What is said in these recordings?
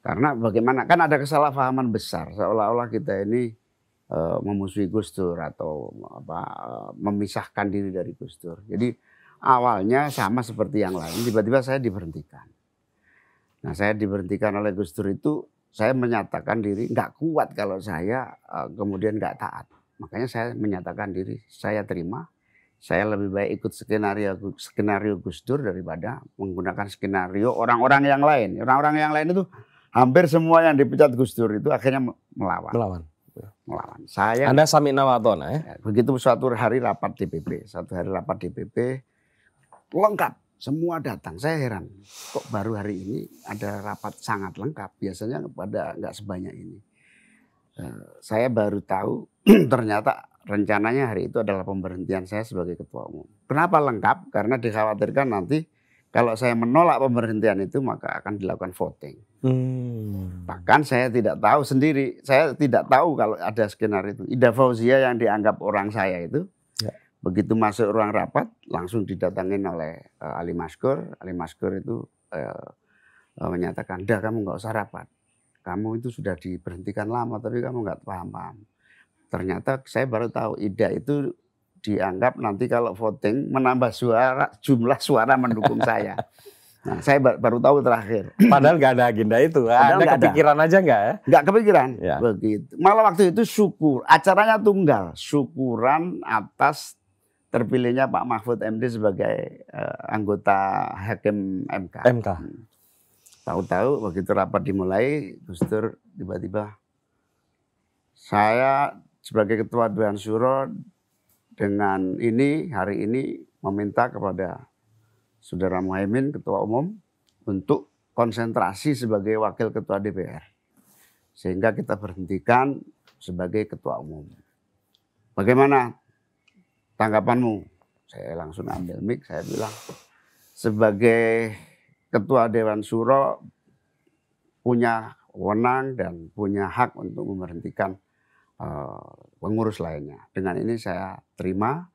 Karena bagaimana, kan ada kesalahpahaman besar seolah-olah kita ini memusuhi Gus Dur atau memisahkan diri dari Gus Dur. Jadi awalnya sama seperti yang lain, tiba-tiba saya diberhentikan. Nah, saya diberhentikan oleh Gus Dur itu, saya menyatakan diri nggak kuat kalau saya kemudian nggak taat. Makanya saya menyatakan diri, saya terima. Saya lebih baik ikut skenario Gus Dur daripada menggunakan skenario orang-orang yang lain. Orang-orang yang lain itu hampir semua yang dipecat Gus Dur itu akhirnya melawan. Saya. Anda sami'na wa ata'na ya? Begitu suatu hari rapat DPP, lengkap, semua datang. Saya heran, kok baru hari ini ada rapat sangat lengkap. Biasanya pada nggak sebanyak ini. Saya baru tahu ternyata rencananya hari itu adalah pemberhentian saya sebagai ketua umum. Kenapa lengkap? Karena dikhawatirkan nanti kalau saya menolak pemberhentian itu maka akan dilakukan voting. Bahkan saya tidak tahu sendiri, saya tidak tahu kalau ada skenario itu. Ida Fauzia yang dianggap orang saya itu, begitu masuk ruang rapat langsung didatangin oleh Ali Maskur. Ali Maskur itu menyatakan, "Dah, kamu nggak usah rapat. Kamu itu sudah diberhentikan lama tapi kamu nggak paham-paham." Ternyata saya baru tahu Ida itu dianggap nanti kalau voting menambah jumlah suara mendukung saya. Nah, saya baru tahu terakhir. Padahal nggak ada agenda itu. Anda kepikiran aja nggak ya? Nggak kepikiran. Ya. Begitu. Malah waktu itu acaranya tunggal. Syukuran atas terpilihnya Pak Mahfud MD sebagai anggota hakim MK. Tahu-tahu begitu rapat dimulai, Gus Dur tiba-tiba, saya sebagai ketua Dewan Syuro dengan hari ini meminta kepada Saudara Muhaimin, Ketua Umum, untuk konsentrasi sebagai Wakil Ketua DPR. Sehingga kita berhentikan sebagai Ketua Umum. Bagaimana tanggapanmu? Saya langsung ambil mic, saya bilang, sebagai Ketua Dewan Syuro punya wewenang dan punya hak untuk memberhentikan pengurus lainnya. Dengan ini saya terima,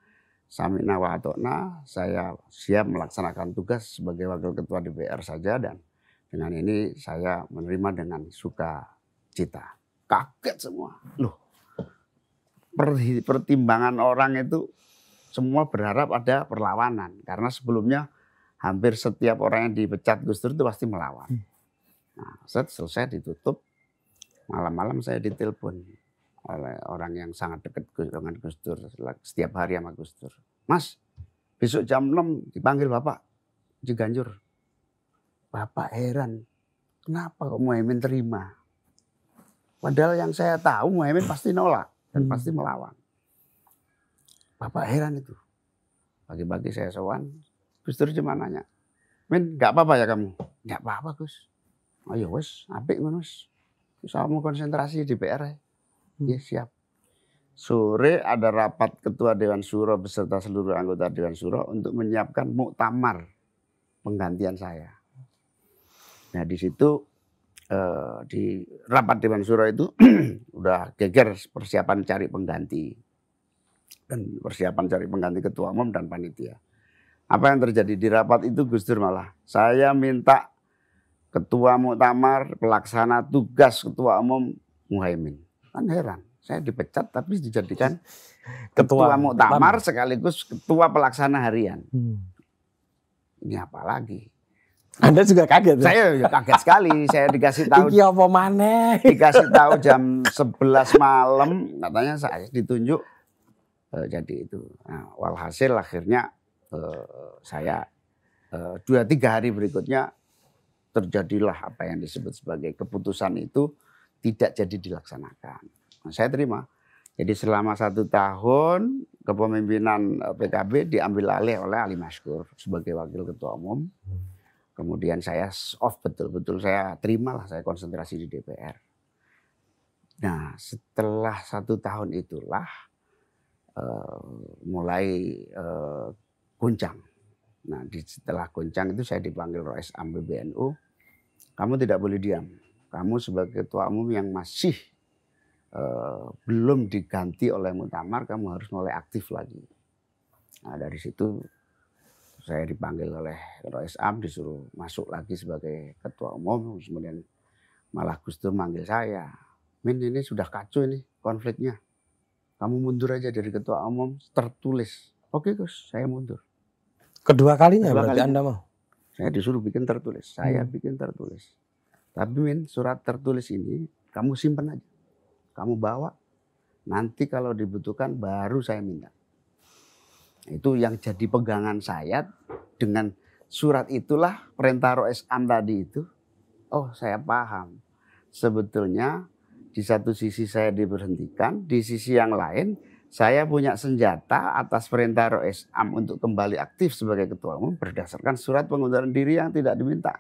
sami'na wa ata'na, saya siap melaksanakan tugas sebagai Wakil Ketua DPR saja, dan dengan ini saya menerima dengan sukacita. Kaget semua. Loh, pertimbangan orang itu semua berharap ada perlawanan. Karena sebelumnya hampir setiap orang yang dipecat Gus Dur itu pasti melawan. Nah, selesai ditutup, malam-malam saya ditelepon oleh orang yang sangat dekat dengan Gus Dur, setiap hari sama Gus Dur. "Mas, besok jam 6 dipanggil Bapak Ciganjur." Bapak heran, kenapa kok Muhaimin terima? Padahal yang saya tahu Muhaimin pasti nolak dan pasti melawan. Bapak heran itu. Pagi-pagi saya sowan, Gus Dur cuma nanya, "Min, nggak apa-apa ya kamu?" "Nggak apa-apa Gus." "Oh ya wes, apik ngono wes. Saya mau konsentrasi di DPR." Ya siap. Sore ada rapat Ketua Dewan Syuro beserta seluruh anggota Dewan Syuro untuk menyiapkan muktamar penggantian saya. Nah di situ di rapat Dewan Syuro itu udah geger persiapan cari pengganti dan persiapan cari pengganti ketua umum dan panitia. Apa yang terjadi di rapat itu, Gus Dur malah, saya minta ketua muktamar, pelaksana tugas ketua umum Muhaimin. Kan heran, saya dipecat tapi dijadikan ketua muktamar sekaligus ketua pelaksana harian. Ini apa lagi? Anda juga kaget? Saya ya kaget sekali. Saya dikasih tahu. Iki apa maneh? Dikasih tahu jam 11 malam, katanya saya ditunjuk jadi itu. Nah, walhasil akhirnya saya 2-3 hari berikutnya terjadilah apa yang disebut sebagai keputusan itu tidak jadi dilaksanakan. Nah, saya terima. Jadi selama 1 tahun kepemimpinan PKB diambil alih oleh Ali Maskur sebagai wakil ketua umum. Kemudian saya off betul-betul, saya terimalah, saya konsentrasi di DPR. Nah setelah 1 tahun itulah mulai goncang. Nah setelah goncang itu saya dipanggil Rois Am PBNU. Kamu tidak boleh diam. Kamu sebagai ketua umum yang masih belum diganti oleh muktamar, kamu harus mulai aktif lagi. Nah dari situ saya dipanggil oleh Rois Am, disuruh masuk lagi sebagai ketua umum. Kemudian Malah Gus Dur manggil saya, Min ini sudah kacau ini konfliknya. Kamu mundur aja dari ketua umum, tertulis. Oke Gus, saya mundur. Kedua kalinya Kedua berarti kalinya. Anda mau? Saya disuruh bikin tertulis, saya bikin tertulis. Tapi Min, surat tertulis ini kamu simpen aja. Kamu bawa, nanti kalau dibutuhkan baru saya minta. Itu yang jadi pegangan saya dengan surat itulah perintah Rois Am tadi itu. Oh saya paham. Sebetulnya di satu sisi saya diberhentikan, di sisi yang lain saya punya senjata atas perintah Rois Am untuk kembali aktif sebagai ketua umum berdasarkan surat pengunduran diri yang tidak diminta.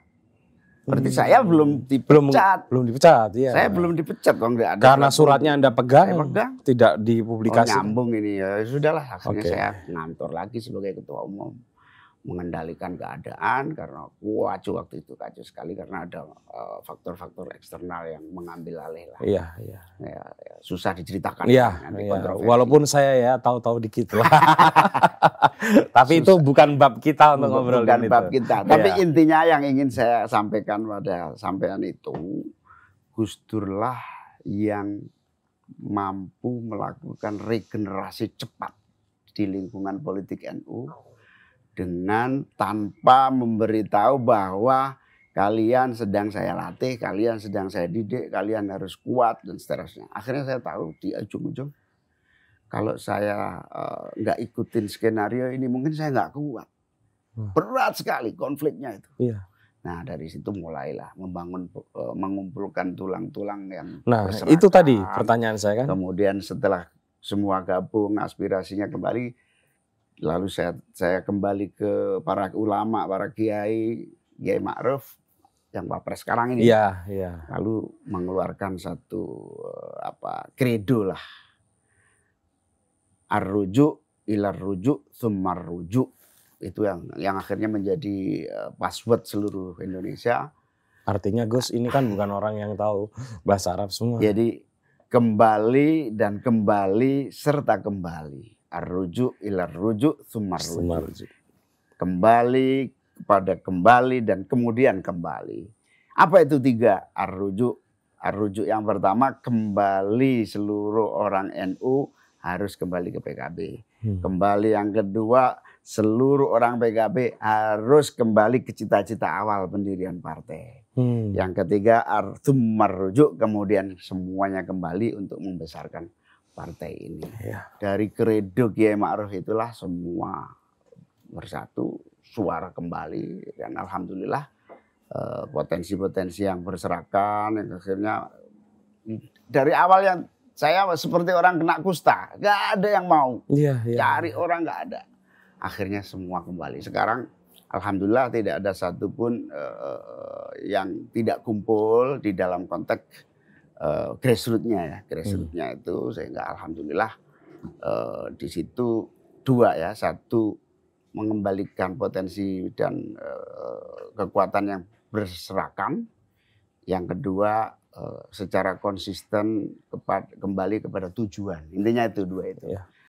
Berarti saya belum dipecat. Belum dipecat, ya. Saya belum dipecat kok nggak ada. Karena suratnya Anda pegang, saya pegang. tidak dipublikasi. Nyambung ini ya sudahlah. Akhirnya saya ngantor lagi sebagai ketua umum, mengendalikan keadaan karena kacau waktu itu kacau sekali karena ada faktor-faktor eksternal yang mengambil alih lah. Iya. Ya, susah diceritakan. Iya. Walaupun saya ya tahu-tahu dikit lah. Tapi susah. Itu bukan bab kita untuk ngobrol. Bukan bab kita. Tapi intinya yang ingin saya sampaikan pada sampean itu, Gus Dur lah yang mampu melakukan regenerasi cepat di lingkungan politik NU. Dengan tanpa memberitahu bahwa kalian sedang saya latih, kalian sedang saya didik, kalian harus kuat dan seterusnya. Akhirnya saya tahu di ujung-ujung kalau saya nggak ikutin skenario ini mungkin saya nggak kuat. Berat sekali konfliknya itu. Iya. Nah dari situ mulailah mengumpulkan tulang-tulang yang berserakan. Itu tadi pertanyaan saya kan. Kemudian setelah semua gabung aspirasinya kembali. Lalu saya kembali ke para ulama, para kiai Ma'ruf yang Wapres sekarang ini. Iya. Lalu mengeluarkan satu kredo lah. Ar-rujuk ilar rujuk tsumma rujuk. Itu yang akhirnya menjadi password seluruh Indonesia. Artinya Gus ini kan bukan orang yang tahu bahasa Arab semua. Jadi kembali dan kembali serta kembali. Ar-rujuk ilar rujuk tsumma rujuk. Kembali kepada kembali dan kemudian kembali. Apa itu tiga? Ar-rujuk. Ar-rujuk yang pertama kembali seluruh orang NU harus kembali ke PKB. Kembali yang kedua seluruh orang PKB harus kembali ke cita-cita awal pendirian partai. Yang ketiga tsumma rujuk, kemudian semuanya kembali untuk membesarkan partai ini. Dari kredo Kiai Ma'ruf itulah semua bersatu, suara kembali dan alhamdulillah potensi-potensi yang berserakan yang akhirnya dari awal yang saya seperti orang kena kusta, nggak ada yang mau cari orang, nggak ada. Akhirnya semua kembali. Sekarang alhamdulillah tidak ada satupun yang tidak kumpul di dalam konteks grassroots-nya ya, grassroots-nya itu sehingga alhamdulillah di situ dua ya, satu mengembalikan potensi dan kekuatan yang berserakan, yang kedua secara konsisten kembali kepada tujuan. Intinya itu dua itu.